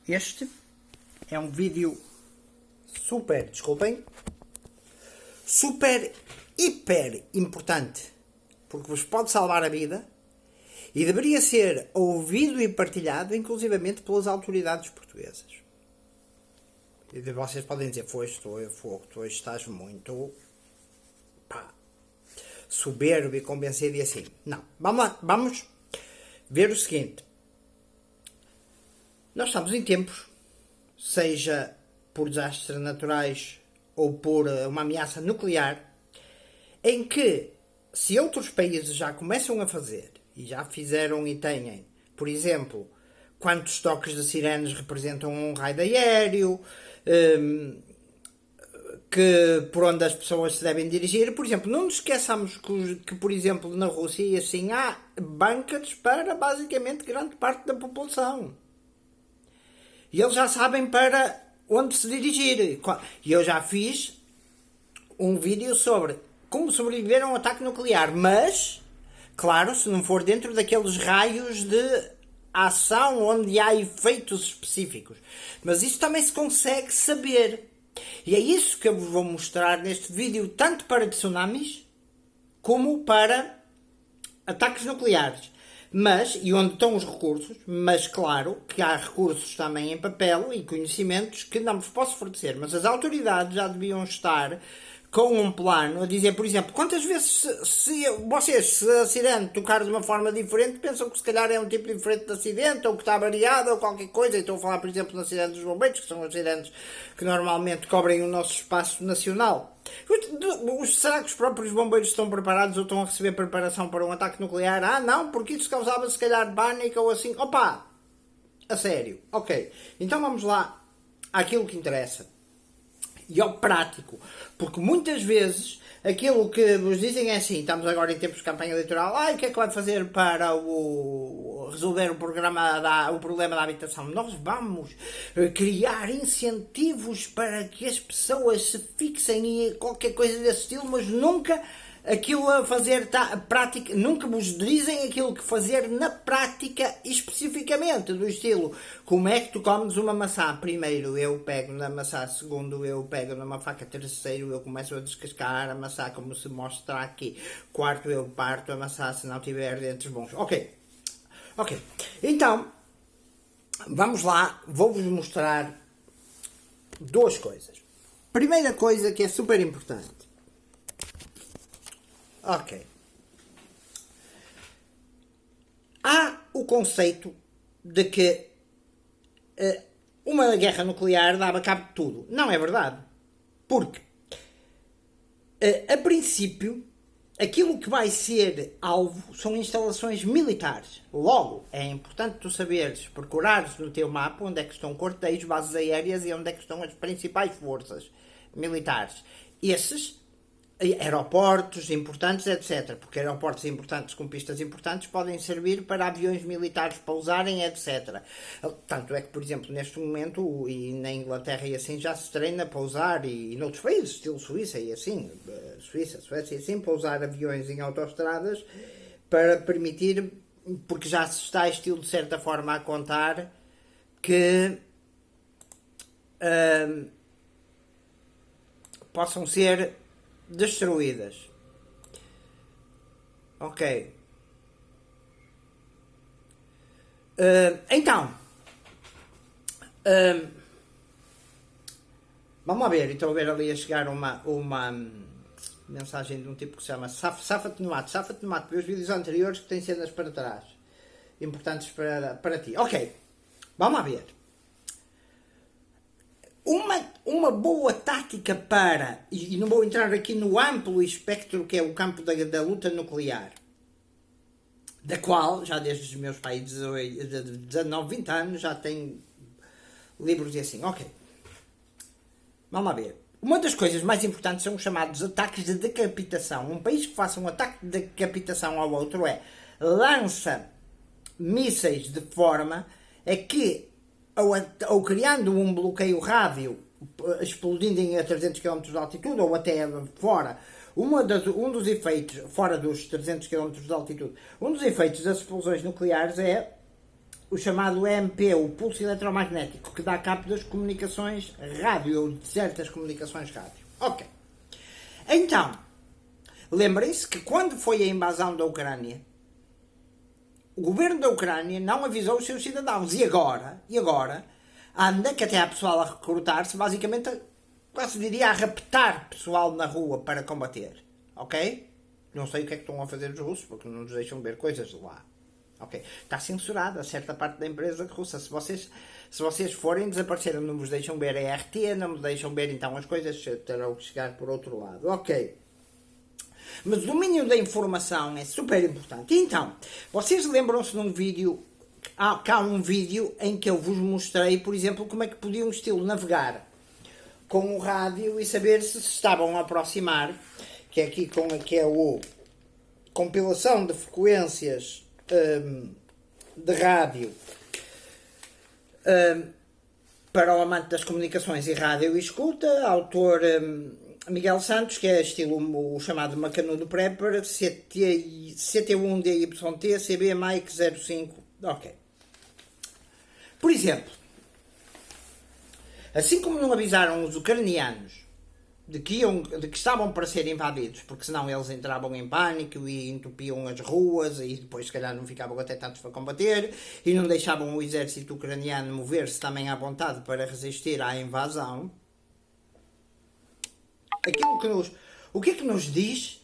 Este é um vídeo super, desculpem, super, hiper importante, porque vos pode salvar a vida e deveria ser ouvido e partilhado, inclusivamente, pelas autoridades portuguesas. E vocês podem dizer, tu hoje estás muito soberbo e convencido e assim. Não, vamos lá, vamos ver o seguinte. Nós estamos em tempos, seja por desastres naturais ou por uma ameaça nuclear, em que, se outros países já começam a fazer, e já fizeram e têm, por exemplo, quantos toques de sirenes representam um raio aéreo, que por onde as pessoas se devem dirigir. Por exemplo, não nos esqueçamos que, por exemplo, na Rússia e assim, há bunkers para basicamente grande parte da população. E eles já sabem para onde se dirigir. E eu já fiz um vídeo sobre como sobreviver a um ataque nuclear. Mas, claro, se não for dentro daqueles raios de ação onde há efeitos específicos. Mas isso também se consegue saber. E é isso que eu vos vou mostrar neste vídeo, tanto para tsunamis como para ataques nucleares. Mas, e onde estão os recursos, mas claro que há recursos também em papel e conhecimentos que não vos posso fornecer, mas as autoridades já deviam estar com um plano a dizer, por exemplo, quantas vezes se a sirene tocar de uma forma diferente, pensam que se calhar é um tipo diferente de acidente, ou que está variado, ou qualquer coisa. Estou a falar, por exemplo, na sirene dos bombeiros, que são as sirenes que normalmente cobrem o nosso espaço nacional. Será que os próprios bombeiros estão preparados ou estão a receber preparação para um ataque nuclear? Ah, não, porque isso causava se calhar pânico ou assim. Opa! A sério. Ok. Então vamos lá àquilo que interessa. E ao prático. Porque muitas vezes aquilo que vos dizem é assim, estamos agora em tempos de campanha eleitoral, o que é que vai fazer para resolver o problema da habitação? Nós vamos criar incentivos para que as pessoas se fixem em qualquer coisa desse estilo, mas nunca aquilo a fazer prática, nunca vos dizem aquilo que fazer na prática especificamente, do estilo, como é que tu comes uma maçã? Primeiro eu pego na maçã, segundo eu pego numa faca, terceiro eu começo a descascar a maçã como se mostra aqui, quarto eu parto a maçã se não tiver dentes bons. Ok, então vamos lá, vou-vos mostrar duas coisas. Primeira coisa que é super importante. Ok. Há o conceito de que uma guerra nuclear dava cabo de tudo. Não é verdade. Porque, a princípio, aquilo que vai ser alvo são instalações militares. Logo, é importante tu saberes, procurares no teu mapa onde é que estão quartéis, bases aéreas e onde é que estão as principais forças militares. Esses aeroportos importantes, etc. Porque aeroportos importantes com pistas importantes podem servir para aviões militares pousarem, etc. Tanto é que, por exemplo, neste momento, e na Inglaterra e assim, já se treina a pousar, e noutros países, estilo Suíça e assim, Suíça, Suécia e assim, pousar aviões em autoestradas para permitir, porque já se está estilo de certa forma a contar que possam ser destruídas. Ok. Então, vamos lá ver. Estou a ver ali a chegar uma mensagem de um tipo que se chama Safa-te no mato. Safa-te no mato. Vê os vídeos anteriores que têm cenas para trás importantes para ti. Ok. Vamos lá ver. Uma boa tática para, e não vou entrar aqui no amplo espectro que é o campo da luta nuclear, da qual, já desde os meus pais de 19, 20 anos, já tenho livros e assim. Ok. Vamos lá ver. Uma das coisas mais importantes são os chamados ataques de decapitação. Um país que faça um ataque de decapitação ao outro lança mísseis de forma a que, ou criando um bloqueio rádio, explodindo a 300 km de altitude, ou até fora, um dos efeitos, fora dos 300 km de altitude, um dos efeitos das explosões nucleares é o chamado EMP, o pulso eletromagnético, que dá cabo das comunicações rádio, ou de certas comunicações rádio. Ok. Então, lembrem-se que quando foi a invasão da Ucrânia, o governo da Ucrânia não avisou os seus cidadãos. E agora anda, que até há pessoal a recrutar-se, basicamente, quase diria, a raptar pessoal na rua para combater. Ok? Não sei o que é que estão a fazer os russos, porque não nos deixam ver coisas de lá. Ok? Está censurada certa parte da empresa russa. Se vocês forem, desapareceram, não vos deixam ver a RT, não vos deixam ver então as coisas, terão que chegar por outro lado. Ok. Mas o domínio da informação é super importante. Então, vocês lembram-se de um vídeo, há um vídeo em que eu vos mostrei, por exemplo, como é que podiam navegar com o rádio e saber se estavam a aproximar, que é aqui que é o compilação de frequências de rádio para o amante das comunicações e rádio e escuta, autor Miguel Santos, que é estilo o chamado Macanudo Prepper, CT1DYT, CB Mike 05. Ok. Por exemplo, assim como não avisaram os ucranianos de que estavam para ser invadidos, porque senão eles entravam em pânico e entupiam as ruas e depois se calhar não ficavam até tantos para combater e não deixavam o exército ucraniano mover-se também à vontade para resistir à invasão. O que é que nos diz,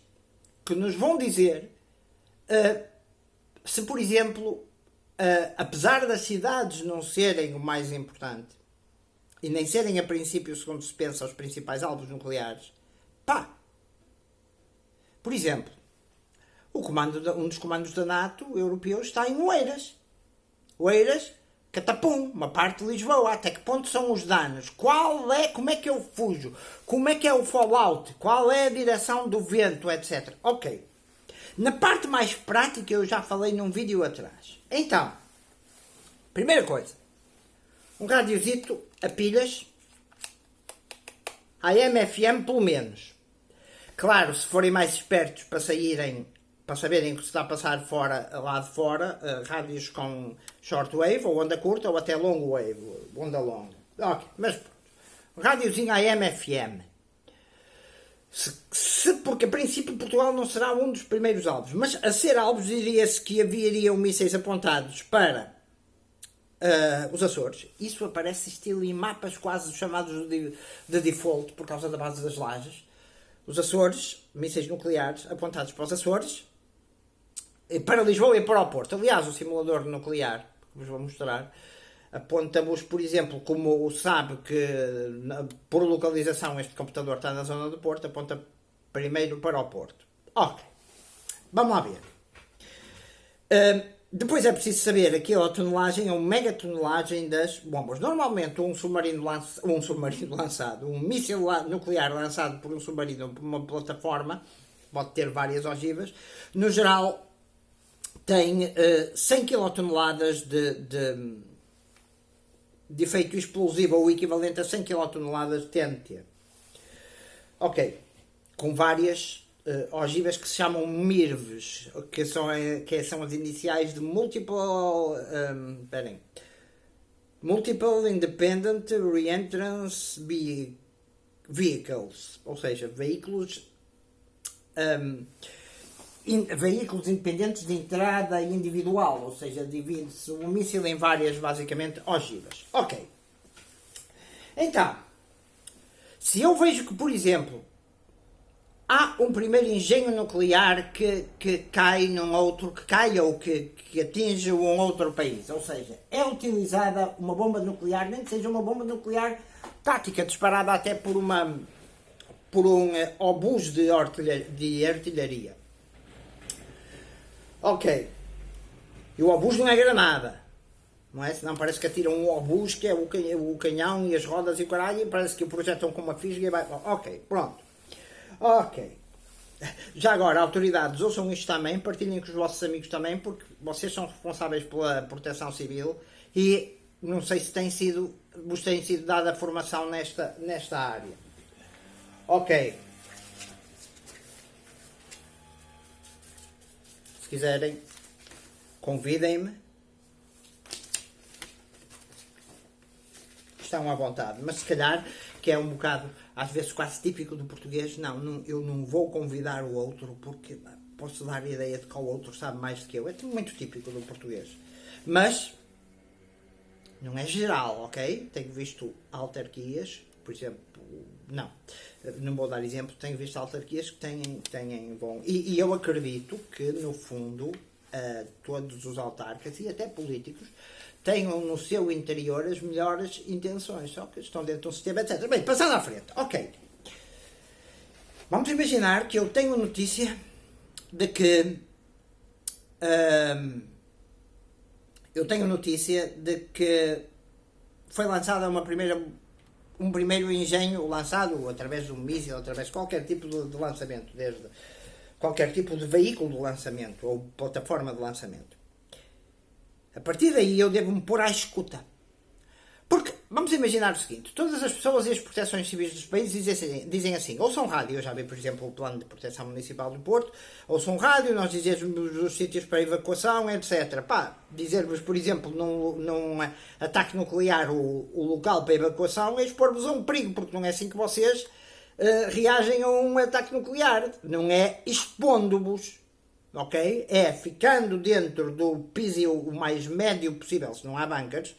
que nos vão dizer, se por exemplo, apesar das cidades não serem o mais importante e nem serem a princípio, segundo se pensa, os principais alvos nucleares, por exemplo, um dos comandos da NATO europeu está em Oeiras. Oeiras, Catapum, uma parte de Lisboa. Até que ponto são os danos? Como é que eu fujo? Como é que é o fallout? Qual é a direção do vento, etc. Ok. Na parte mais prática eu já falei num vídeo atrás. Então, primeira coisa, um radiozito a pilhas, AM, FM pelo menos. Claro, se forem mais espertos para saberem o que se está a passar lá de fora, rádios com shortwave, ou onda curta, ou até long wave, onda longa. Ok, mas pronto. Rádiozinho AM, FM. Porque a princípio Portugal não será um dos primeiros alvos, mas a ser alvos diria-se que haveriam mísseis apontados para os Açores. Isso aparece estilo em mapas quase chamados de default, por causa da base das Lajes. Os Açores, mísseis nucleares apontados para os Açores, para Lisboa e para o Porto. Aliás, o simulador nuclear, que vos vou mostrar, aponta-vos, por exemplo, como sabe que por localização este computador está na zona do Porto, aponta primeiro para o Porto. Ok, vamos lá ver. Depois é preciso saber aqui a tonelagem ou megatonelagem das bombas. Normalmente um míssil nuclear lançado por um submarino ou por uma plataforma, pode ter várias ogivas, no geral tem 100 quilotoneladas de efeito explosivo, ou o equivalente a 100 quilotoneladas de TNT. Ok, com várias ogivas que se chamam MIRVs, que são as iniciais de Multiple Independent Reentrance Vehicles, ou seja, veículos independentes de entrada individual, ou seja, divide-se o míssil em várias, basicamente, ogivas. Ok. Então, se eu vejo que, por exemplo, há um primeiro engenho nuclear que cai ou que atinge um outro país, ou seja, é utilizada uma bomba nuclear, nem que seja uma bomba nuclear tática, disparada até por um obus de artilharia. Ok. E o obus não é granada. Não é? Senão parece que atiram um obus, que é o canhão e as rodas e o caralho, e parece que o projetam com uma fisga e vai... Ok, pronto. Ok. Já agora, autoridades, ouçam isto também, partilhem com os vossos amigos também, porque vocês são responsáveis pela proteção civil e não sei se vos tem sido dada formação nesta área. Ok. Se quiserem, convidem-me estão à vontade, mas se calhar, que é um bocado, às vezes quase típico do português, eu não vou convidar o outro porque posso dar a ideia de que o outro sabe mais do que eu. É muito típico do português. Mas não é geral, ok? Tenho visto autarquias, por exemplo, não vou dar exemplo, tenho visto autarquias que têm bom. E eu acredito que, no fundo, todos os autarcas e até políticos tenham no seu interior as melhores intenções, só que estão dentro de um sistema, etc. Bem, passando à frente, ok. Vamos imaginar que eu tenho notícia de que foi lançada um primeiro engenho lançado através de um míssil, através de qualquer tipo de lançamento, desde qualquer tipo de veículo de lançamento ou plataforma de lançamento. A partir daí eu devo-me pôr à escuta. Porque, vamos imaginar o seguinte, todas as pessoas e as proteções civis dos países dizem assim, ouçam rádio, eu já vi, por exemplo, o Plano de Proteção Municipal do Porto, ouçam rádio, nós dizemos os sítios para evacuação, etc. Dizer-vos, por exemplo, num ataque nuclear o local para evacuação é expor-vos a um perigo, porque não é assim que vocês reagem a um ataque nuclear, não é expondo-vos, ok? É ficando dentro do piso o mais médio possível, se não há bunkers,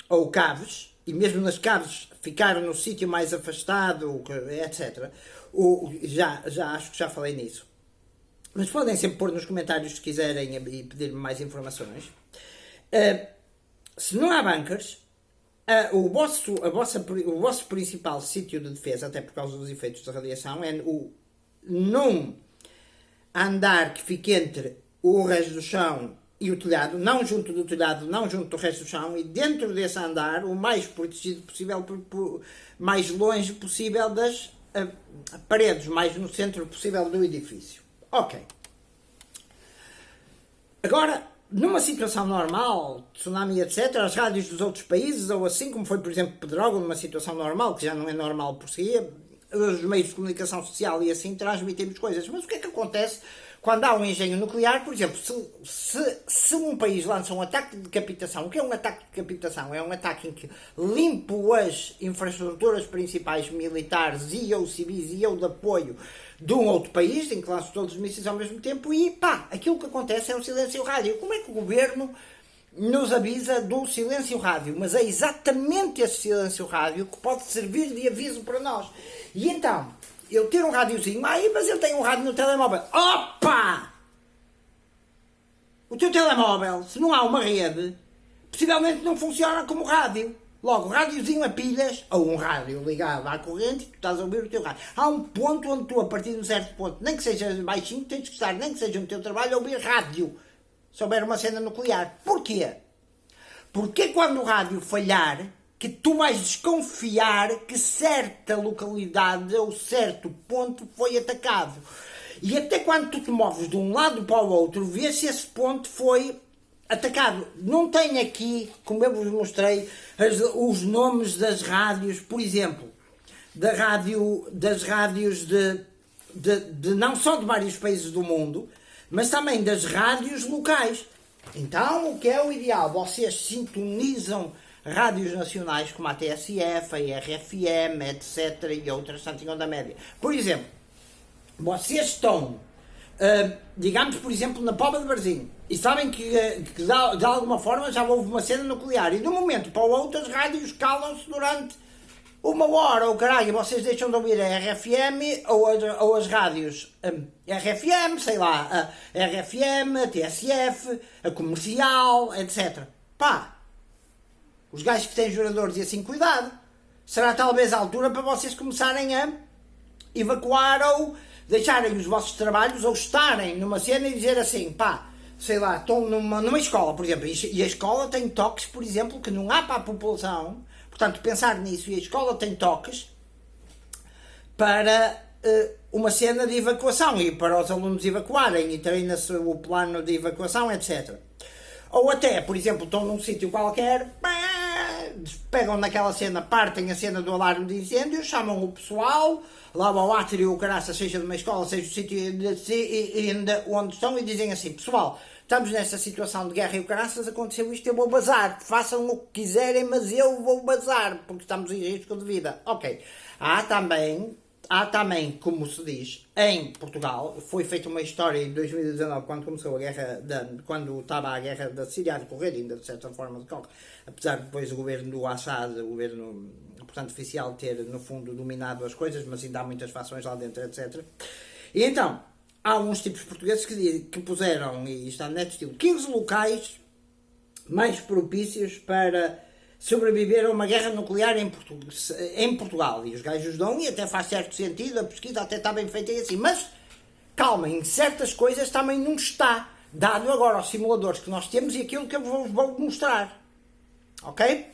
ou caves, e mesmo nas caves ficar no sítio mais afastado, etc. Já acho que já falei nisso. Mas podem sempre pôr nos comentários se quiserem e pedir-me mais informações. Se não há bunkers, o vosso principal sítio de defesa, até por causa dos efeitos da radiação, é num andar que fique entre o resto do chão e o telhado, não junto do telhado, não junto do resto do chão, e dentro desse andar, o mais protegido possível, mais longe possível das paredes, mais no centro possível do edifício. Ok. Agora, numa situação normal, tsunami, etc., as rádios dos outros países, ou assim como foi, por exemplo, Pedrógão, numa situação normal, que já não é normal por si, os meios de comunicação social e assim transmitimos coisas. Mas o que é que acontece quando há um engenho nuclear? Por exemplo, se um país lança um ataque de decapitação, o que é um ataque de decapitação? É um ataque em que limpo as infraestruturas principais militares e ou civis e ou de apoio de um outro país, em que lançam todos os mísseis ao mesmo tempo e aquilo que acontece é um silêncio rádio. Como é que o governo nos avisa do silêncio rádio? Mas é exatamente esse silêncio rádio que pode servir de aviso para nós. E então, eu ter um rádiozinho, mas eu tenho um rádio no telemóvel. Opa! O teu telemóvel, se não há uma rede, possivelmente não funciona como rádio. Logo, rádiozinho a pilhas, ou um rádio ligado à corrente, tu estás a ouvir o teu rádio. Há um ponto onde tu, a partir de um certo ponto, nem que seja baixinho, tens que estar, nem que seja no teu trabalho, a ouvir rádio. Se houver uma cena nuclear. Porquê? Porque quando o rádio falhar, que tu vais desconfiar que certa localidade ou certo ponto foi atacado. E até quando tu te moves de um lado para o outro, vês se esse ponto foi atacado. Não tenho aqui, como eu vos mostrei, os nomes das rádios, por exemplo, das rádios de não só de vários países do mundo, mas também das rádios locais. Então, o que é o ideal? Vocês sintonizam rádios nacionais como a TSF, a RFM, etc. e outras, Santinhão da Média. Por exemplo, vocês estão, digamos, por exemplo, na Póvoa de Varzim, e sabem que de alguma forma já houve uma cena nuclear, e de um momento para o outro as rádios calam-se durante uma hora, ou caralho, vocês deixam de ouvir a RFM ou as rádios RFM, sei lá, a RFM, a TSF, a Comercial, etc. Os gajos que têm geradores e assim, cuidado. Será talvez a altura para vocês começarem a evacuar ou deixarem os vossos trabalhos ou estarem numa cena e dizer assim, sei lá, estão numa escola, por exemplo, e a escola tem toques, por exemplo, que não há para a população. Portanto, pensar nisso, e a escola tem toques para uma cena de evacuação e para os alunos evacuarem e treina-se o plano de evacuação, etc. Ou até, por exemplo, estão num sítio qualquer, pegam naquela cena, partem a cena do alarme de incêndio, chamam o pessoal, lá ao átrio, o caraça, seja de uma escola, seja do sítio onde estão, e dizem assim, pessoal, estamos nesta situação de guerra e o caraças, aconteceu isto, eu vou bazar. Façam o que quiserem, mas eu vou bazar, porque estamos em risco de vida. Ok. Há também, como se diz, em Portugal, foi feita uma história em 2019, quando começou a guerra, quando estava a guerra da Síria a decorrer, ainda de certa forma decorre, apesar de depois o governo do Assad, o governo, portanto, oficial, ter, no fundo, dominado as coisas, mas ainda há muitas fações lá dentro, etc. E então, há uns tipos portugueses que puseram, e está no net estilo, 15 locais mais propícios para sobreviver a uma guerra nuclear em Portugal. E os gajos dão, e até faz certo sentido, a pesquisa até está bem feita e assim. Mas, calma, em certas coisas também não está. Dado agora aos simuladores que nós temos e aquilo que eu vou mostrar. Ok?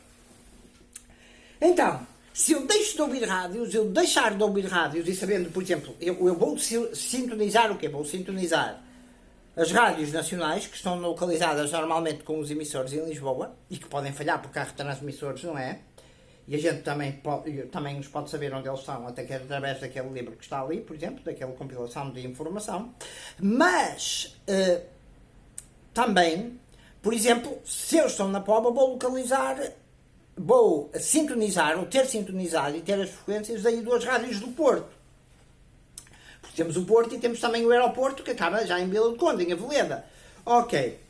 Então, se eu deixo de ouvir rádios, eu deixar de ouvir rádios e sabendo, por exemplo, eu vou sintonizar o quê? Vou sintonizar as rádios nacionais, que estão localizadas normalmente com os emissores em Lisboa, e que podem falhar porque há retransmissores, não é? E a gente também nos pode saber onde eles estão, até que através daquele livro que está ali, por exemplo, daquela compilação de informação. Mas, também, por exemplo, se eu estou na Póvoa, vou sintonizar, ou ter sintonizado e ter as frequências daí duas rádios do Porto. Porque temos o Porto e temos também o aeroporto, que acaba já em Vila do Conde, em Aveleda. Ok.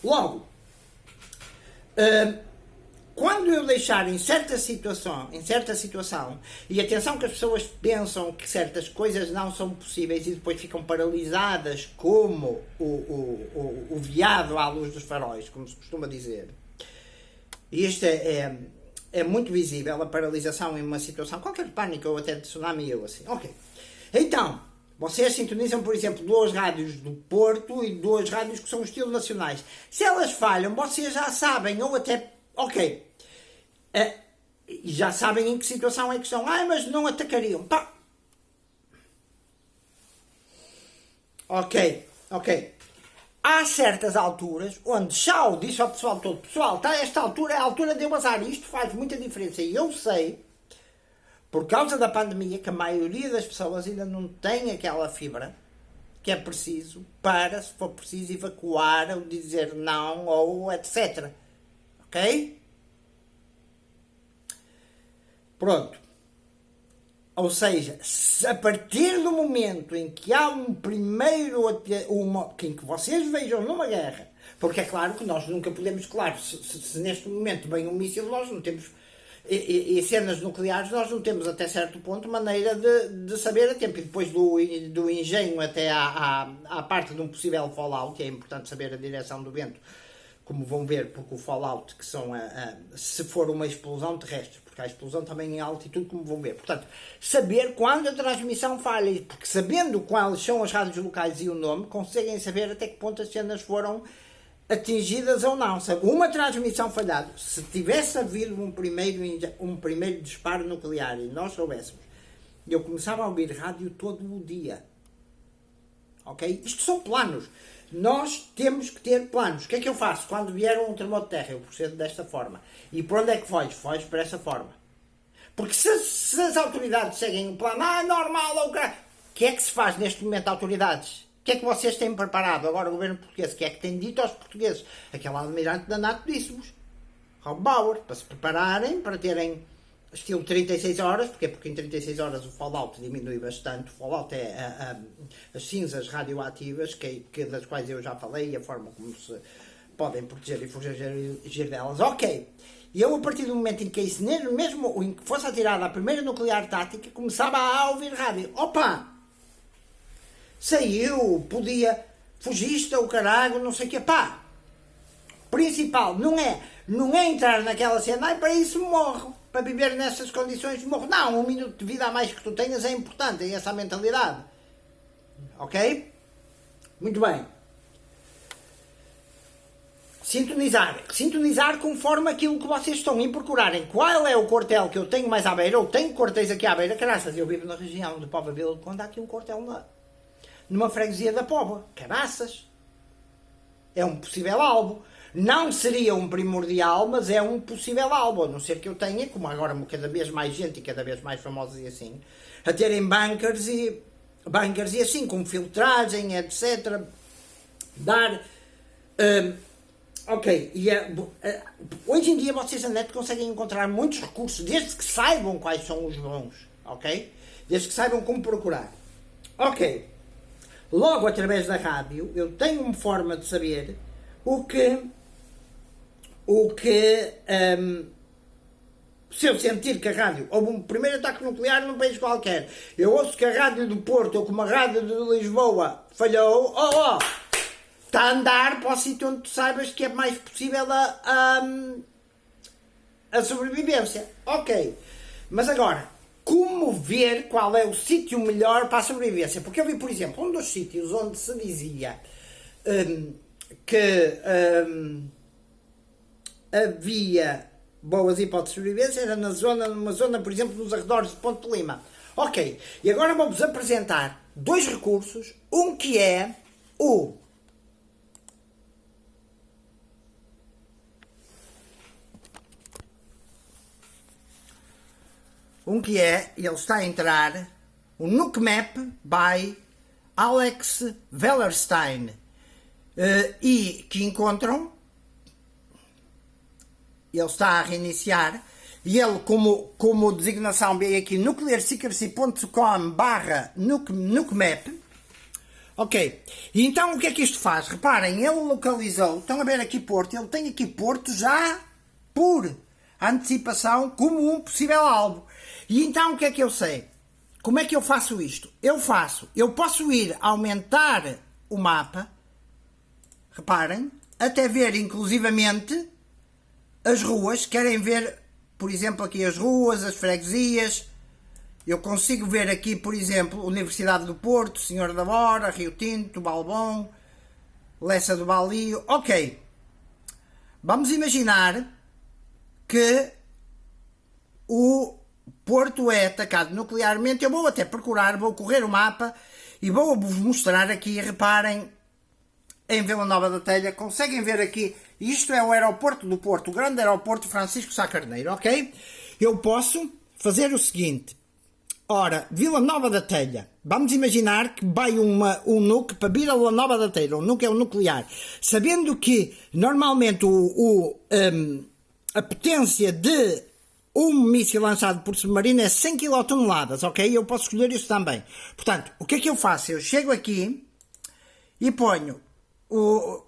Logo, quando eu deixar em certa situação, e atenção que as pessoas pensam que certas coisas não são possíveis e depois ficam paralisadas como o veado à luz dos faróis, como se costuma dizer. E isto é muito visível, a paralisação em uma situação, qualquer pânico ou até de tsunami, eu assim. Ok. Então, vocês sintonizam, por exemplo, duas rádios do Porto e duas rádios que são estilo nacionais. Se elas falham, vocês já sabem, ou até... Ok. E já sabem em que situação é que estão. Mas não atacariam. Pá. Ok. Há certas alturas onde Shaw disse ao pessoal todo, pessoal, tá, esta altura é a altura de eu bazar, isto faz muita diferença. E eu sei, por causa da pandemia, que a maioria das pessoas ainda não tem aquela fibra que é preciso para, se for preciso, evacuar ou dizer não ou etc. Ok? Pronto. Ou seja, a partir do momento em que há em que vocês vejam numa guerra, porque é claro que nós nunca podemos, claro, se neste momento vem um míssil, nós não temos, e cenas nucleares, nós não temos até certo ponto maneira de saber a tempo, e depois do engenho até à parte de um possível fallout, é importante saber a direção do vento, como vão ver, porque o fallout, que são se for uma explosão terrestre, porque há explosão também em altitude, como vão ver. Portanto, saber quando a transmissão falha, porque sabendo quais são as rádios locais e o nome, conseguem saber até que ponto as cenas foram atingidas ou não. Se uma transmissão falhada, se tivesse havido um primeiro disparo nuclear e nós soubéssemos, eu começava a ouvir rádio todo o dia. Ok? Isto são planos. Nós temos que ter planos. O que é que eu faço? Quando vier um terremoto de terra, eu procedo desta forma. E por onde é que foges? Foges por essa forma. Porque se as autoridades seguem o plano, é normal, o que é que se faz neste momento, autoridades? O que é que vocês têm preparado? Agora o governo português, o que é que tem dito aos portugueses? Aquele almirante da NATO disse-vos, Rob Bauer, para se prepararem, para terem estilo 36 horas, porque em 36 horas o fallout diminui bastante. O fallout é as cinzas radioativas, das quais eu já falei, e a forma como se podem proteger e fugir delas. Ok. E eu, a partir do momento em que isso, mesmo em que fosse atirada a primeira nuclear tática, começava a ouvir rádio. Opa! Saiu, fugiste ao caralho, não sei o quê. Pá! Principal, não é entrar naquela cena, para isso morro. Para viver nessas condições morro. Não, 1 minuto de vida a mais que tu tenhas é importante, é essa a mentalidade. Ok? Muito bem. Sintonizar conforme aquilo que vocês estão a procurarem. Qual é o quartel que eu tenho mais à beira? Eu tenho quartéis aqui à beira, caraças, eu vivo na região de Póvoa Vila do Conde, há aqui um quartel numa freguesia da Póvoa. Caraças. É um possível alvo. Não seria um primordial, mas é um possível alvo, a não ser que eu tenha, como agora cada vez mais gente e cada vez mais famosos e assim, a terem bunkers e assim, com filtragem, etc. dar... ok, hoje em dia vocês na net conseguem encontrar muitos recursos, desde que saibam quais são os bons, ok? Desde que saibam como procurar. Ok, logo através da rádio eu tenho uma forma de saber se eu sentir que a rádio houve um primeiro ataque nuclear num país qualquer, eu ouço que a rádio do Porto ou como a rádio de Lisboa falhou, está a andar para o sítio onde tu saibas que é mais possível a sobrevivência. Ok, mas agora, como ver qual é o sítio melhor para a sobrevivência? Porque eu vi, por exemplo, um dos sítios onde se dizia que havia boas hipóteses de sobrevivência era numa zona, por exemplo, nos arredores de Ponte de Lima. Ok, e agora vou-vos apresentar dois recursos, um que é ele está a entrar, o Nuke Map by Alex Wellerstein, e que encontram, ele está a reiniciar, e ele, como designação, veio aqui nuclearsecrecy.com/nukemap. Ok, e então o que é que isto faz? Reparem, ele localizou, estão a ver aqui Porto, ele tem aqui Porto já por antecipação como um possível alvo. E então o que é que eu sei? Como é que eu faço isto? Eu posso ir aumentar o mapa, reparem, até ver inclusivamente as ruas, querem ver, por exemplo, aqui as ruas, as freguesias. Eu consigo ver aqui, por exemplo, Universidade do Porto, Senhor da Bora, Rio Tinto, Balbão, Lessa do Balio. Ok, vamos imaginar que o Porto é atacado nuclearmente. Eu vou até procurar, vou correr o mapa e vou-vos mostrar aqui, reparem, em Vila Nova da Telha, conseguem ver aqui, isto é o aeroporto do Porto, o grande aeroporto Francisco Sá Carneiro, ok? Eu posso fazer o seguinte, ora, Vila Nova da Telha, vamos imaginar que vai um nuke para Vila Nova da Telha, o nuke é o nuclear, sabendo que normalmente a potência de um míssil lançado por submarino é 100 kT, ok? Eu posso escolher isso também. Portanto, o que é que eu faço? Eu chego aqui e ponho o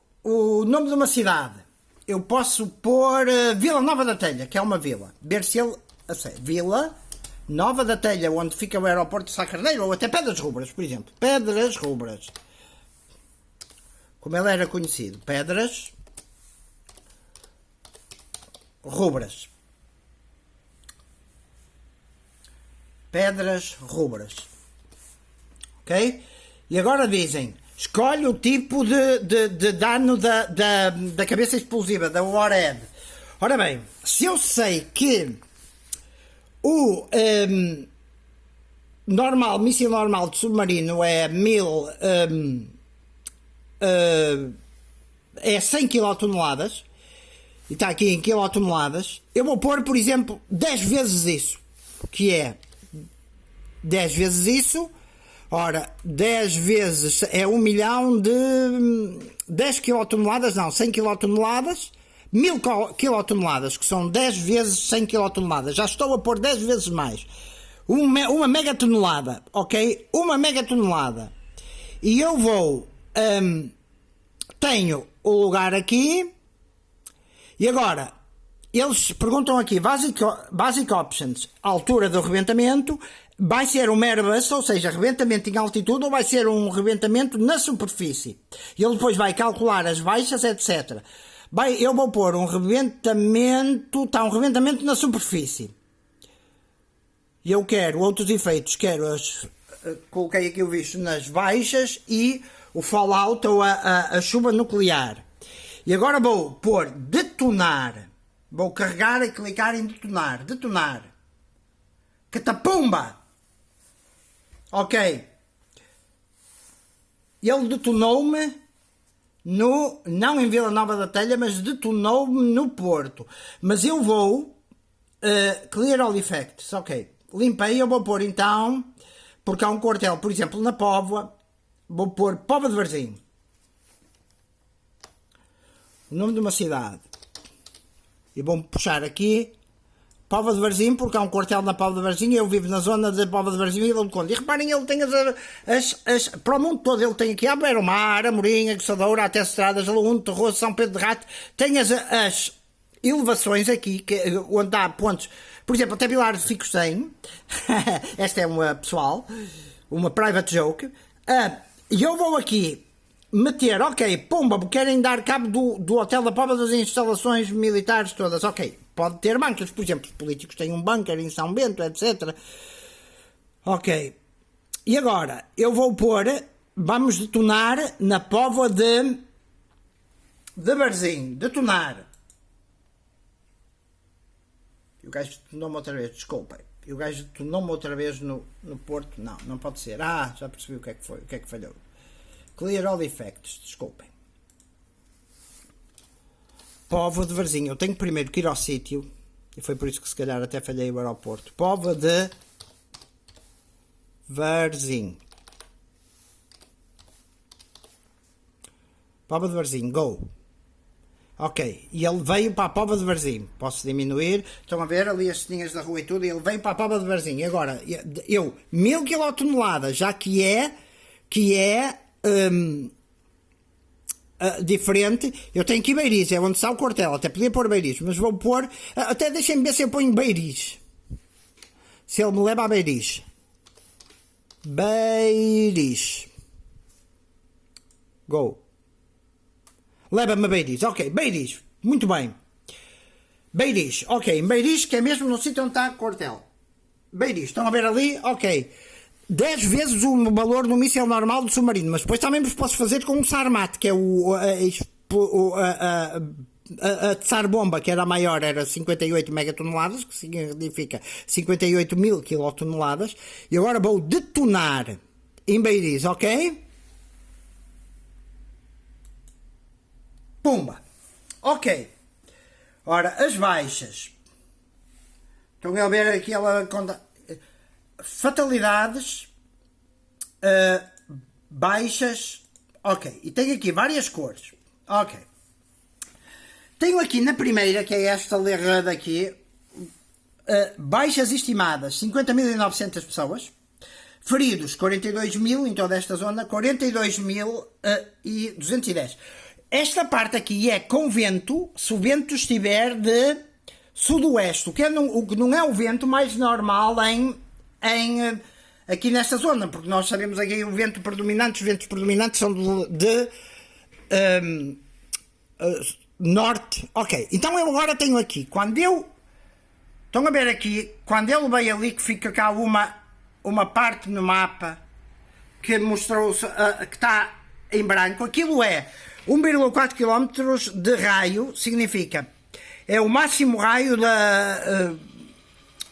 nome de uma cidade. Eu posso pôr Vila Nova da Telha, que é uma vila. Ver se ele... Vila Nova da Telha, onde fica o aeroporto de Sá Carneiro, ou até Pedras Rubras, por exemplo. Pedras Rubras. Como ele era conhecido. Pedras Rubras. Pedras Rubras. Ok? E agora dizem, escolhe o tipo de dano da cabeça explosiva, da warhead. Ora bem, se eu sei que o míssil normal de submarino é 100 kT, e está aqui em quilotoneladas, eu vou pôr, por exemplo, 10 vezes isso, que é 10 vezes isso. Ora, 10 vezes é 1 milhão de 10 kT, não, 100 kT, 1000 kT, que são 10 vezes 100 kT. Já estou a pôr 10 vezes mais. Uma megatonelada, ok? Uma megatonelada. E eu vou... tenho o lugar aqui. E agora, eles perguntam aqui, basic options, altura do rebentamento, vai ser um Airbus, ou seja, rebentamento em altitude, ou vai ser um rebentamento na superfície. Ele depois vai calcular as baixas, etc. Eu vou pôr um rebentamento na superfície. E eu quero outros efeitos, coloquei aqui o visto nas baixas e o fallout ou a chuva nuclear. E agora vou pôr detonar. Vou carregar e clicar em detonar. Detonar. Catapumba! Ok. Ele detonou-me não em Vila Nova da Telha, mas detonou-me no Porto. Mas eu vou clear all effects. Ok. Limpei, eu vou pôr então, porque há um quartel, por exemplo, na Póvoa, vou pôr Póvoa de Varzim. o nome de uma cidade. E vou puxar aqui Póvoa de Varzim, porque há um quartel na Póvoa de Varzim, eu vivo na zona de Póvoa de Varzim e dou-lhe conta. E reparem, ele tem para o mundo todo, ele tem aqui a Beira-Mar, a Morinha, a Goçadoura, até Estradas, Aluno, Terroso, São Pedro de Rato, tem as elevações aqui, onde há pontos, por exemplo, até Vilar de Ficostém, esta é uma pessoal, uma private joke, e eu vou aqui meter, ok, pumba, querem dar cabo do Hotel da Póvoa, das instalações militares todas, ok, pode ter bancos, por exemplo, os políticos têm um bunker em São Bento, etc. Ok, e agora, eu vou pôr, vamos detonar na Póvoa de Varzim, detonar. E o gajo detonou-me outra vez, desculpem. E o gajo detonou-me outra vez no Porto, não pode ser. Já percebi o que é que foi, o que é que falhou. Clear all effects, desculpem. Póvoa de Varzim, eu tenho primeiro que ir ao sítio, e foi por isso que se calhar até falhei o aeroporto. Póvoa de Varzim. Póvoa de Varzim, go. Ok, e ele veio para a Póvoa de Varzim. Posso diminuir, estão a ver ali as linhas da rua e tudo, e ele veio para a Póvoa de Varzim. E agora, 1000 kT, já que é diferente, eu tenho aqui Beiriz, é onde está o quartel, até podia pôr Beiriz, mas vou pôr, até deixem-me ver se eu ponho Beiriz, se ele me leva a Beiriz. Beiriz, go, leva-me a Beiriz, ok, Beiriz, muito bem, Beiriz, ok, em Beiriz, que é mesmo no sítio onde está o quartel, Beiriz, estão a ver ali, ok, 10 vezes o valor do míssil normal do submarino, mas depois também vos posso fazer com um Sarmat, que é a Tsar Bomba, que era a maior, era 58 megatoneladas, que significa 58 mil quilotoneladas, e agora vou detonar em Beiriz, ok? Pumba! Ok. Ora, as baixas. Estão a ver aqui ela conta... Fatalidades, baixas, ok, e tenho aqui várias cores, ok, tenho aqui na primeira, que é esta lerrada aqui, baixas estimadas 50.900 pessoas, feridos 42.000 em toda esta zona, 42.210. Esta parte aqui é com vento, se o vento estiver de sudoeste, o que não é o vento mais normal aqui nesta zona, porque nós sabemos aqui o vento predominante, os ventos predominantes são de norte, ok, então eu agora tenho aqui, estão a ver aqui, quando ele veio ali, que fica cá uma parte no mapa, que mostrou que está em branco, aquilo é 1,4 km de raio, significa, é o máximo raio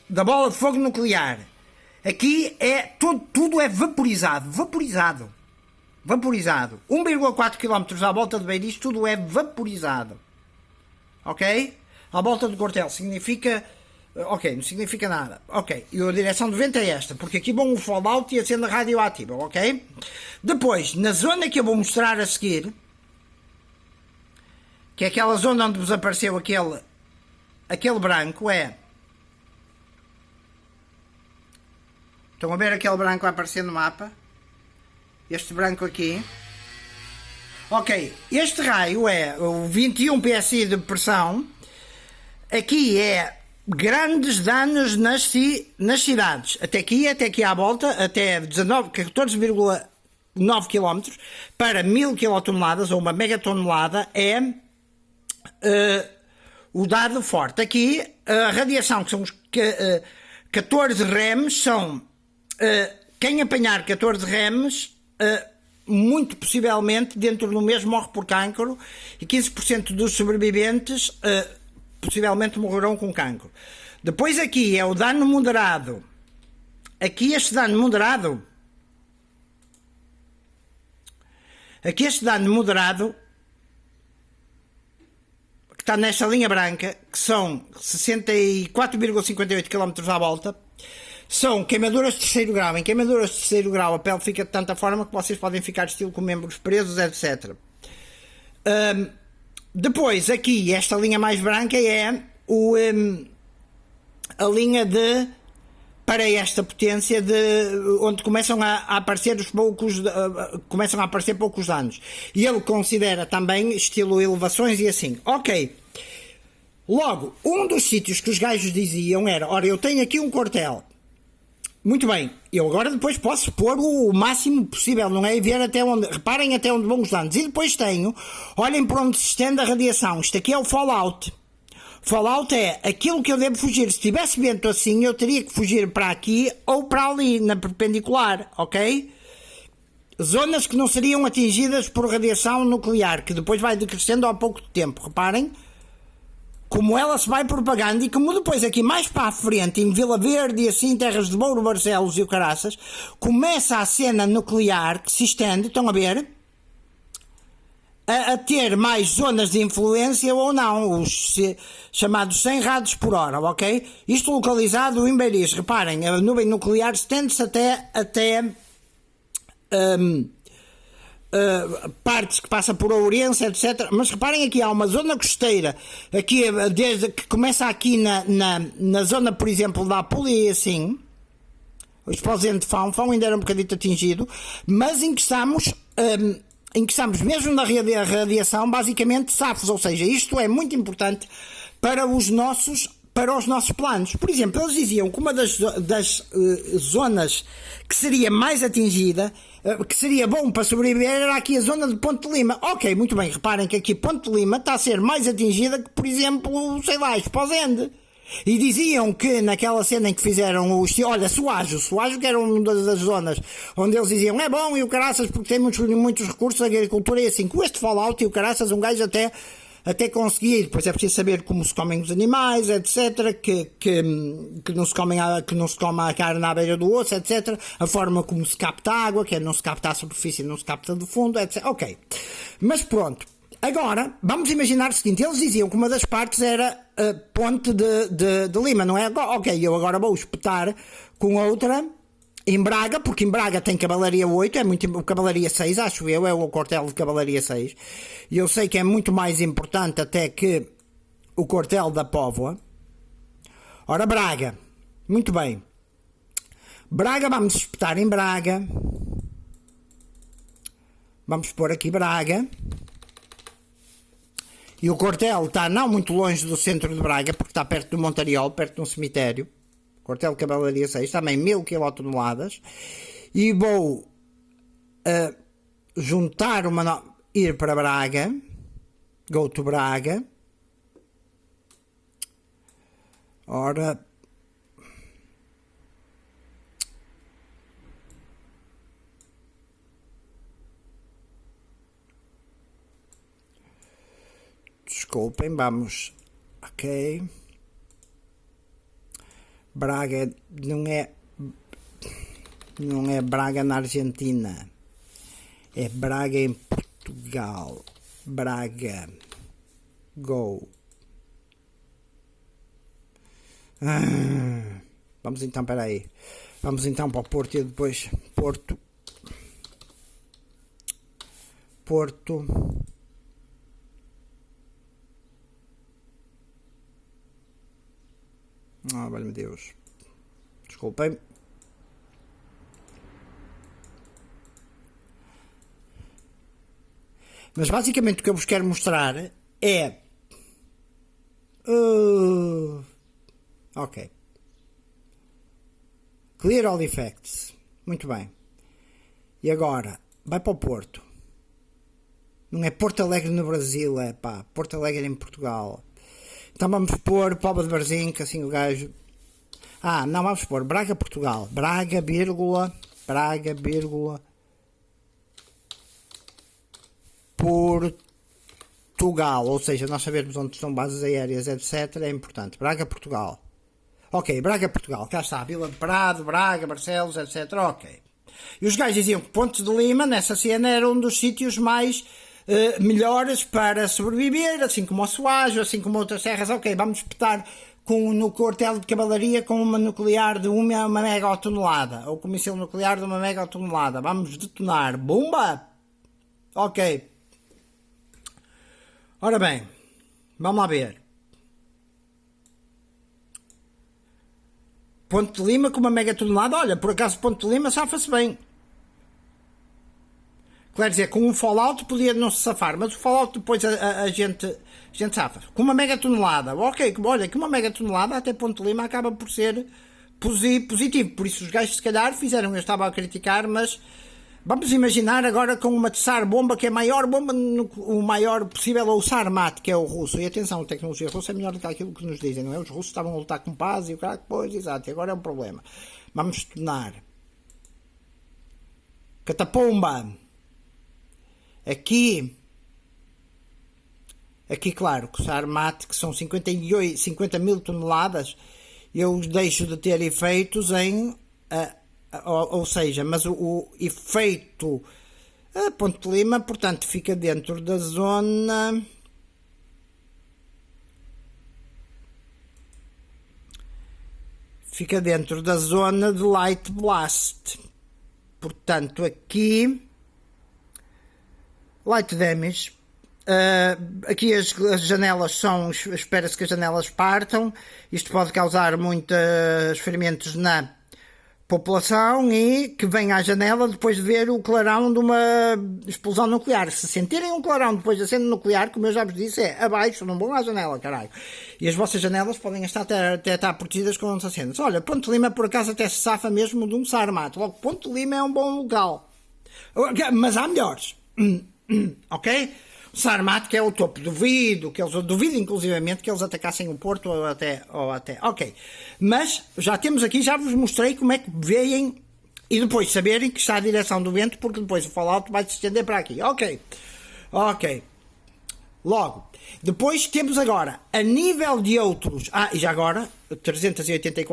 da bola de fogo nuclear. Aqui é tudo é vaporizado. 1,4 km à volta de Beiriz, tudo é vaporizado. Ok? À volta do quartel significa... Ok, não significa nada. Ok, e a direção de vento é esta, porque aqui vão o fallout e a cena radioativa, ok? Depois, na zona que eu vou mostrar a seguir, que é aquela zona onde vos apareceu aquele branco, Estão a ver aquele branco a aparecer no mapa? Este branco aqui. Ok, este raio é o 21 psi de pressão. Aqui é grandes danos nas cidades. Até aqui à volta, até 14,9 km para 1000 kilotoneladas ou uma megatonelada é o dado forte. Aqui a radiação, que são os 14 rems, são... quem apanhar 14 rems, muito possivelmente dentro do mês morre por cancro, e 15% dos sobreviventes possivelmente morrerão com cancro. Depois aqui é o dano moderado. Aqui este dano moderado que está nesta linha branca, que são 64,58 km à volta, são queimaduras de terceiro grau. Em queimaduras de terceiro grau a pele fica de tanta forma que vocês podem ficar estilo com membros presos, etc. Depois, aqui, esta linha mais branca é a linha de para esta potência de onde começam a aparecer começam a aparecer poucos danos. E ele considera também estilo elevações e assim. Ok. Logo, um dos sítios que os gajos diziam era: ora, eu tenho aqui um quartel. Muito bem, eu agora depois posso pôr o máximo possível, não é? E ver até onde, reparem até onde vão os danos. E depois tenho, olhem para onde se estende a radiação. Isto aqui é o fallout. Fallout é aquilo que eu devo fugir. Se tivesse vento assim, eu teria que fugir para aqui ou para ali, na perpendicular, ok? Zonas que não seriam atingidas por radiação nuclear, que depois vai decrescendo ao pouco tempo, reparem. Como ela se vai propagando e como depois aqui mais para a frente, em Vila Verde e assim, Terras de Mouro, Barcelos e o caraças, começa a cena nuclear que se estende, estão a ver, a ter mais zonas de influência ou não, os chamados 100 rados por hora, ok? Isto localizado em Beiris, reparem, a nuvem nuclear estende-se até partes que passa por Ourense, etc. Mas reparem aqui, há uma zona costeira, aqui, desde que começa aqui na zona, por exemplo, da Apulia e assim, o exposente de Fão ainda era um bocadito atingido, mas em que estamos mesmo na radiação, basicamente safos, ou seja, isto é muito importante para os nossos planos. Por exemplo, eles diziam que uma das zonas que seria mais atingida, que seria bom para sobreviver, era aqui a zona de Ponte de Lima. Ok, muito bem, reparem que aqui Ponte de Lima está a ser mais atingida que, por exemplo, sei lá, Esposende. E diziam que naquela cena em que fizeram olha, Soajo que era uma das zonas onde eles diziam é bom e o caraças porque tem muitos recursos da agricultura e assim, com este Fallout e o caraças um gajo até conseguia, e depois é preciso saber como se comem os animais, etc, que não se come a carne à beira do osso, etc, a forma como se capta a água, que é não se capta a superfície, não se capta do fundo, etc, ok, mas pronto. Agora, vamos imaginar o seguinte, eles diziam que uma das partes era a Ponte de Lima, não é? Ok, eu agora vou espetar com outra em Braga, porque em Braga tem Cavalaria 8, é muito, Cavalaria 6, acho eu, é o quartel de Cavalaria 6, e eu sei que é muito mais importante até que o quartel da Póvoa. Ora, Braga, muito bem, Braga, vamos espetar em Braga, vamos pôr aqui Braga. E o quartel está não muito longe do centro de Braga, porque está perto do Montariol, perto de um cemitério. Quartel de Cavalaria 6, também 1000 kT. E vou juntar ir para Braga. Go to Braga. Ora. Desculpem, vamos. Ok. Braga não é Braga na Argentina. É Braga em Portugal. Braga. Go. Vamos então, espera aí. Vamos então para o Porto e depois Porto. Ah, valeu-me Deus. Desculpem. Mas basicamente o que eu vos quero mostrar é... ok. Clear all effects. Muito bem. E agora, vai para o Porto. Não é Porto Alegre no Brasil, é pá. Porto Alegre em Portugal. Então vamos pôr Póvoa de Varzim, que assim o gajo... não, vamos pôr Braga, Portugal. Braga, vírgula, Portugal. Ou seja, nós sabermos onde estão bases aéreas, etc. é importante. Braga, Portugal. Ok, Braga, Portugal. Cá está. Vila de Prado, Braga, Barcelos, etc. Ok. E os gajos diziam que Ponte de Lima, nessa cena, era um dos sítios mais... melhores para sobreviver, assim como o Soajo, assim como outras serras. Ok, vamos espetar no quartel de cavalaria com uma nuclear de 1 megatonelada, ou com um míssil nuclear de 1 megatonelada. Vamos detonar. Bomba! Ok. Ora bem, vamos lá ver. Ponte de Lima com uma mega tonelada. Olha, por acaso Ponte de Lima safa-se bem. Quer dizer, com um Fallout podia não se safar, mas o Fallout depois a gente safa. Com uma mega tonelada, ok, olha, que uma mega tonelada até Ponte de Lima acaba por ser positivo. Por isso os gajos se calhar fizeram, eu estava a criticar, mas vamos imaginar agora com uma Tsar bomba, que é a maior bomba, o maior possível, ou o Sarmat, que é o russo. E atenção, a tecnologia russa é melhor do que aquilo que nos dizem, não é? Os russos estavam a lutar com paz e o cara, pois, exato, e agora é um problema. Vamos tornar Catapumba. Aqui, claro, que o Sarmat, que são 50 mil toneladas, eu os deixo de ter efeitos em, ou seja, mas o efeito a Ponte de Lima, portanto, fica dentro da zona, de Light Blast. Portanto, aqui Light Damage. Aqui as janelas são, espera-se que as janelas partam. Isto pode causar muitos ferimentos na população e que venha à janela depois de ver o clarão de uma explosão nuclear. Se sentirem um clarão depois de aceno nuclear, como eu já vos disse, é abaixo, não vão à janela, caralho. E as vossas janelas podem até estar protegidas com acenos. Olha, Ponte de Lima por acaso até se safa mesmo de um Sarmat. Logo, Ponte de Lima é um bom local. Mas há melhores. Ok? O Sarmat, que é o topo, duvido inclusivamente que eles atacassem o Porto ou até, ok, mas já temos aqui, já vos mostrei como é que veem e depois saberem que está a direção do vento, porque depois o Fallout vai se estender para aqui, ok, logo, depois temos agora, a nível de outros, e já agora, 370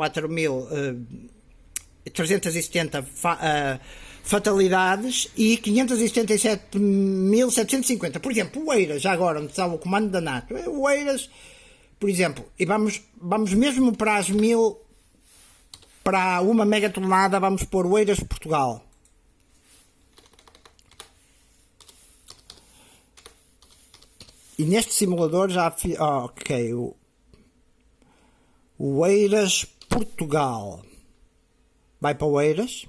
fatalidades e 577.750. Por exemplo, o Eiras, já agora, onde está o comando da NATO, o Eiras, por exemplo, e vamos mesmo para as 1000, para uma mega tonelada, vamos pôr o Eiras Portugal. E neste simulador já fiz, ok, o Eiras Portugal. Vai para o Eiras.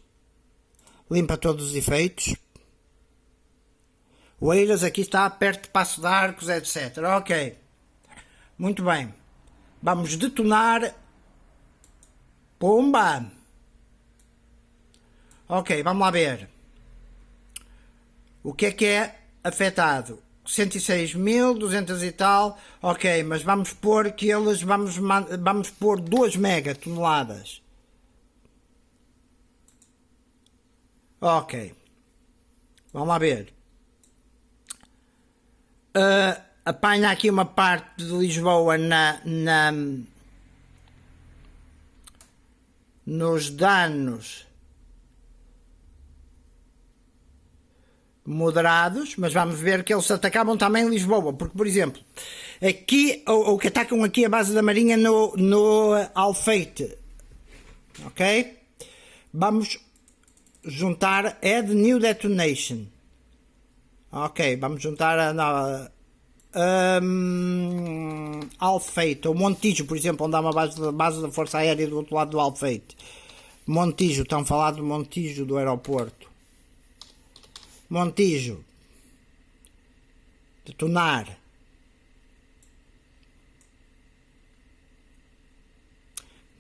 Limpa todos os efeitos. O Eiras aqui está perto de Passo de Arcos, etc. Ok. Muito bem. Vamos detonar. Pumba! Ok, vamos lá ver. O que é afetado? 106.200 e tal. Ok, mas vamos pôr que eles... Vamos pôr 2 mega toneladas. Ok. Vamos lá ver. Apanha aqui uma parte de Lisboa nos danos moderados, mas vamos ver que eles atacavam também Lisboa, porque, por exemplo, aqui, ou que atacam aqui a base da Marinha no Alfeite. Ok? Vamos juntar Add New Detonation. Ok, vamos juntar a Alfeite, ou Montijo, por exemplo, onde há uma base da Força Aérea do outro lado do Alfeite. Montijo, estão a falar do Montijo do aeroporto. Montijo. Detonar.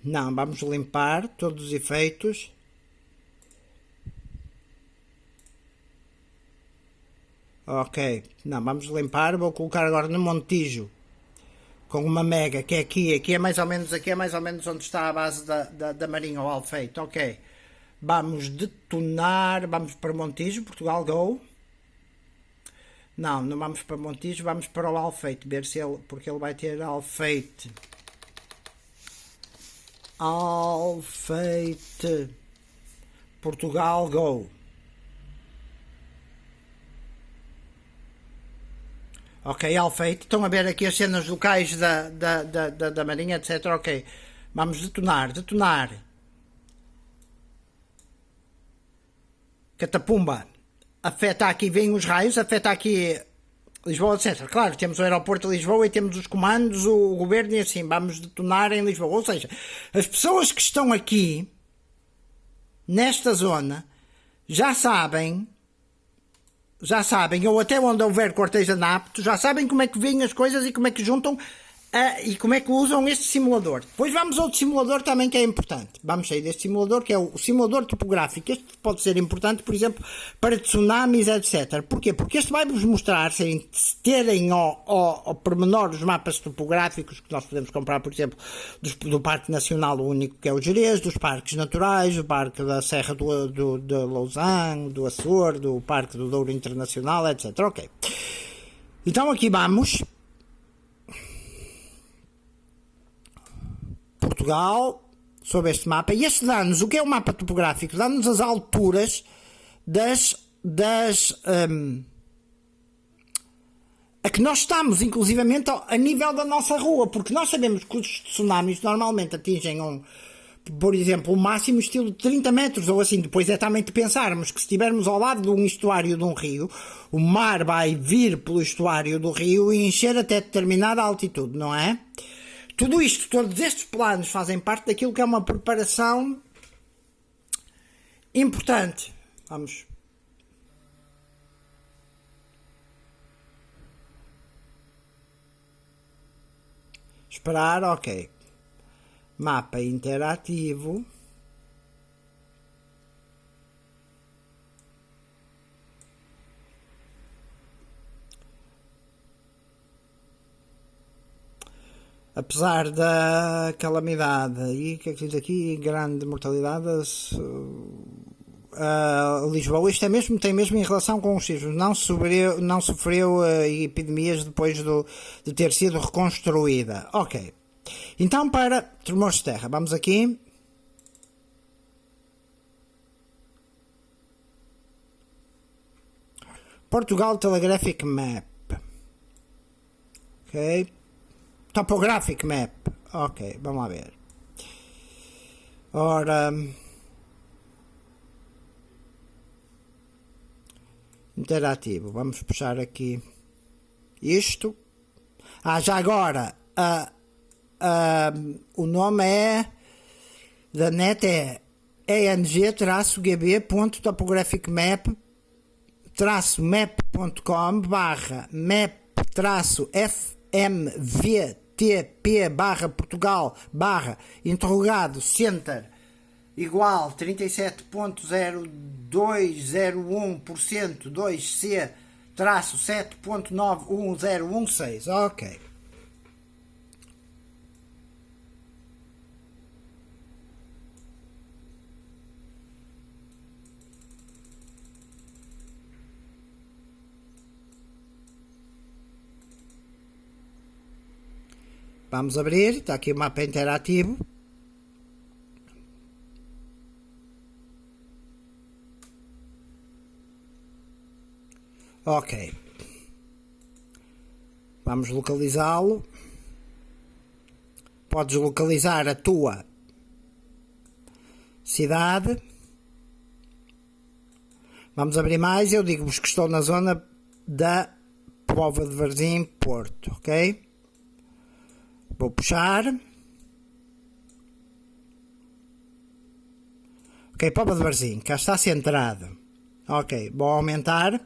Não, vamos limpar todos os efeitos. Ok, não, vamos limpar, vou colocar agora no Montijo com uma mega, que é aqui é mais ou menos onde está a base da Marinha, o Alfeite. Ok, vamos detonar, vamos para Montijo, Portugal, go. Não vamos para Montijo, vamos para o Alfeite, ver se ele, porque ele vai ter Alfeite, Portugal, go. Ok, Alfeite. Estão a ver aqui as cenas locais da Marinha, etc. Ok. Vamos detonar. Catapumba. Afeta aqui, vêm os raios, afeta aqui Lisboa, etc. Claro, temos o aeroporto de Lisboa e temos os comandos, o governo e assim, vamos detonar em Lisboa. Ou seja, as pessoas que estão aqui, nesta zona, já sabem, ou até onde houver quartéis anapto, já sabem como é que vêm as coisas e como é que juntam e como é que usam este simulador. Depois vamos a outro simulador também que é importante. Vamos sair deste simulador, que é o simulador topográfico. Este pode ser importante, por exemplo, para tsunamis, etc. Porquê? Porque este vai-vos mostrar, terem ao pormenor os mapas topográficos que nós podemos comprar, por exemplo, do Parque Nacional Único, que é o Gerês, dos parques naturais, do Parque da Serra de Lausanne, do Açor, do Parque do Douro Internacional, etc. Ok. Então aqui vamos... Portugal, sobre este mapa, e este dá-nos, o que é o mapa topográfico? Dá-nos as alturas a que nós estamos, inclusivamente a nível da nossa rua, porque nós sabemos que os tsunamis normalmente atingem por exemplo, o máximo estilo de 30 metros ou assim. Depois é também de pensarmos que se estivermos ao lado de um estuário de um rio, o mar vai vir pelo estuário do rio e encher até determinada altitude, não é? Tudo isto, todos estes planos fazem parte daquilo que é uma preparação importante. Vamos. Esperar, ok. Mapa interativo. Apesar da calamidade e que é que diz aqui, grande mortalidade, Lisboa, isto é mesmo, tem mesmo em relação com os sismos, não sofreu epidemias depois de ter sido reconstruída. Ok. Então para tremores de terra, vamos aqui. Portugal Telegraphic Map. Ok. Topographic Map. Ok, vamos lá ver. Ora. Interativo. Vamos puxar aqui isto. Já agora. O nome é. Da net é eng-map.topographic-map-map-mvtp/Portugal/ center igual 37.0201% 2C-7.91016. Ok. Vamos abrir, está aqui o mapa interativo. Ok. Vamos localizá-lo. Podes localizar a tua cidade. Vamos abrir mais. Eu digo-vos que estou na zona da Póvoa de Varzim, Porto, ok? Vou puxar. Ok, Póvoa de Varzim, cá está centrado. Ok, vou aumentar.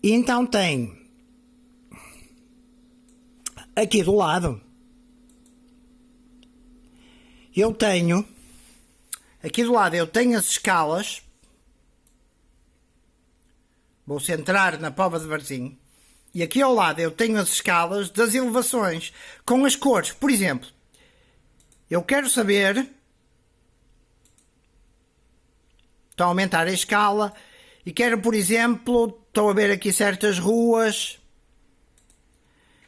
E então tem aqui do lado. Aqui do lado eu tenho as escalas. Vou centrar na Póvoa de Varzim. E aqui ao lado eu tenho as escalas das elevações com as cores. Por exemplo, eu quero saber... Estou a aumentar a escala e quero, por exemplo, estou a ver aqui certas ruas.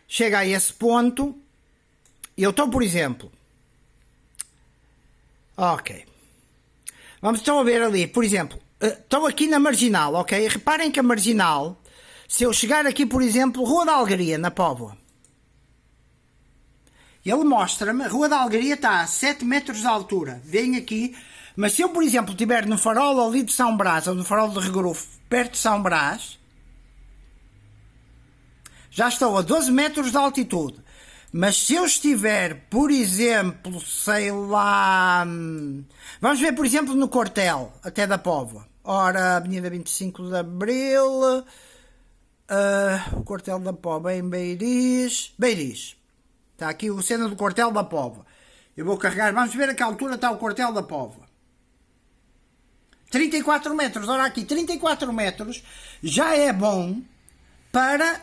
Chega a esse ponto e eu estou, por exemplo... Ok. Estão a ver ali, por exemplo, estou aqui na Marginal, ok? Reparem que a Marginal... Se eu chegar aqui, por exemplo, Rua da Algaria, na Póvoa, ele mostra-me, a Rua da Algaria está a 7 metros de altura. Vem aqui, mas se eu, por exemplo, estiver no farol ali de São Brás, ou no farol de Regrufo, perto de São Brás, já estou a 12 metros de altitude. Mas se eu estiver, por exemplo, sei lá... Vamos ver, por exemplo, no Quartel, até da Póvoa. Ora, Avenida 25 de Abril... o Quartel da Póvoa em Beiris. Beiris. Está aqui a cena do Quartel da Póvoa. Eu vou carregar, vamos ver a que altura está o Quartel da Póvoa. 34 metros, ora aqui, 34 metros já é bom para,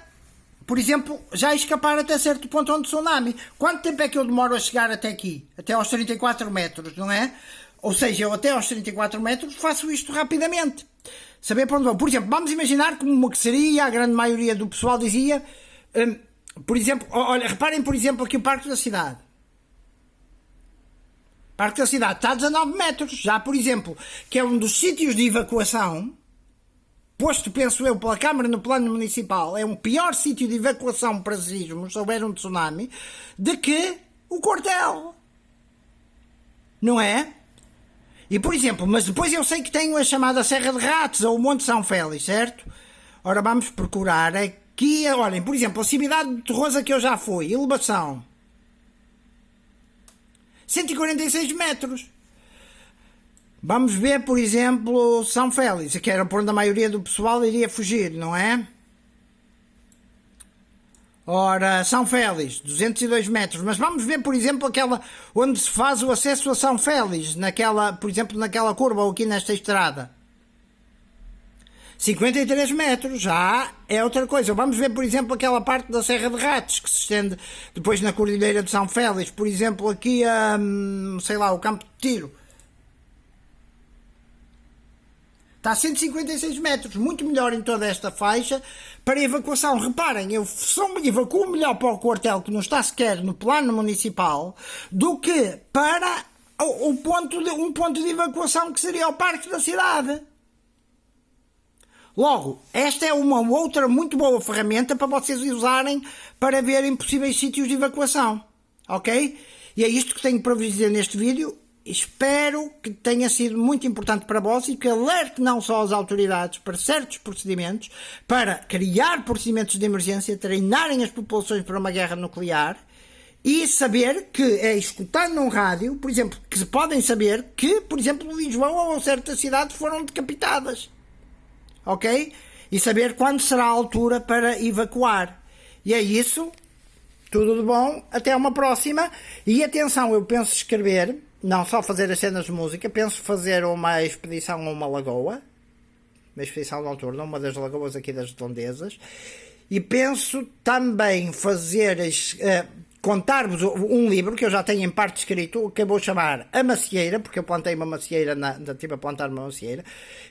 por exemplo, já escapar até certo ponto onde tsunami. Quanto tempo é que eu demoro a chegar até aqui? Até aos 34 metros, não é? Ou seja, eu até aos 34 metros faço isto rapidamente. Saber para onde vou. Por exemplo, vamos imaginar como que seria, a grande maioria do pessoal dizia, por exemplo, olha, reparem por exemplo aqui o Parque da Cidade. O Parque da Cidade está a 19 metros, já por exemplo, que é um dos sítios de evacuação, posto, penso eu, pela Câmara no plano municipal, é um pior sítio de evacuação para sismos, se houver um tsunami, de que o Quartel. Não é? E por exemplo, mas depois eu sei que tenho a chamada Serra de Ratos ou o Monte São Félix, certo? Ora, vamos procurar aqui, olhem, por exemplo, a cidade de Torrosa que eu já fui, elevação 146 metros. Vamos ver, por exemplo, São Félix, que era por onde a maioria do pessoal iria fugir, não é? Ora, São Félix, 202 metros. Mas vamos ver, por exemplo, aquela onde se faz o acesso a São Félix, naquela, por exemplo, naquela curva ou aqui nesta estrada. 53 metros, já é outra coisa. Vamos ver, por exemplo, aquela parte da Serra de Ratos, que se estende depois na Cordilheira de São Félix. Por exemplo, aqui a, sei lá, o Campo de Tiro. Está a 156 metros, muito melhor em toda esta faixa para evacuação. Reparem, eu só me evacuo melhor para o quartel, que não está sequer no plano municipal, do que para um ponto de evacuação que seria o Parque da Cidade. Logo, esta é uma outra muito boa ferramenta para vocês usarem para verem possíveis sítios de evacuação. Ok? E é isto que tenho para vos dizer neste vídeo. Espero que tenha sido muito importante para vós e que alerte não só as autoridades para certos procedimentos, para criar procedimentos de emergência, treinarem as populações para uma guerra nuclear e saber que é escutar num rádio, por exemplo, que se podem saber que, por exemplo, Lisboa ou certas cidades foram decapitadas. Ok? E saber quando será a altura para evacuar. E é isso. Tudo de bom. Até uma próxima. E atenção, eu penso escrever, não só fazer as cenas de música, penso fazer uma expedição a uma lagoa. Uma expedição noturna, uma das lagoas aqui das Redondezas. E penso também fazer... contar-vos um livro que eu já tenho em parte escrito, que eu vou chamar A Macieira, porque eu plantei uma macieira, estive a plantar uma macieira,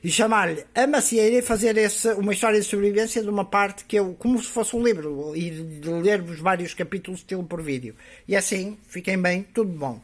e chamar-lhe A Macieira e fazer uma história de sobrevivência de uma parte que eu, como se fosse um livro, e de ler-vos vários capítulos estilo por vídeo. E assim, fiquem bem, tudo bom.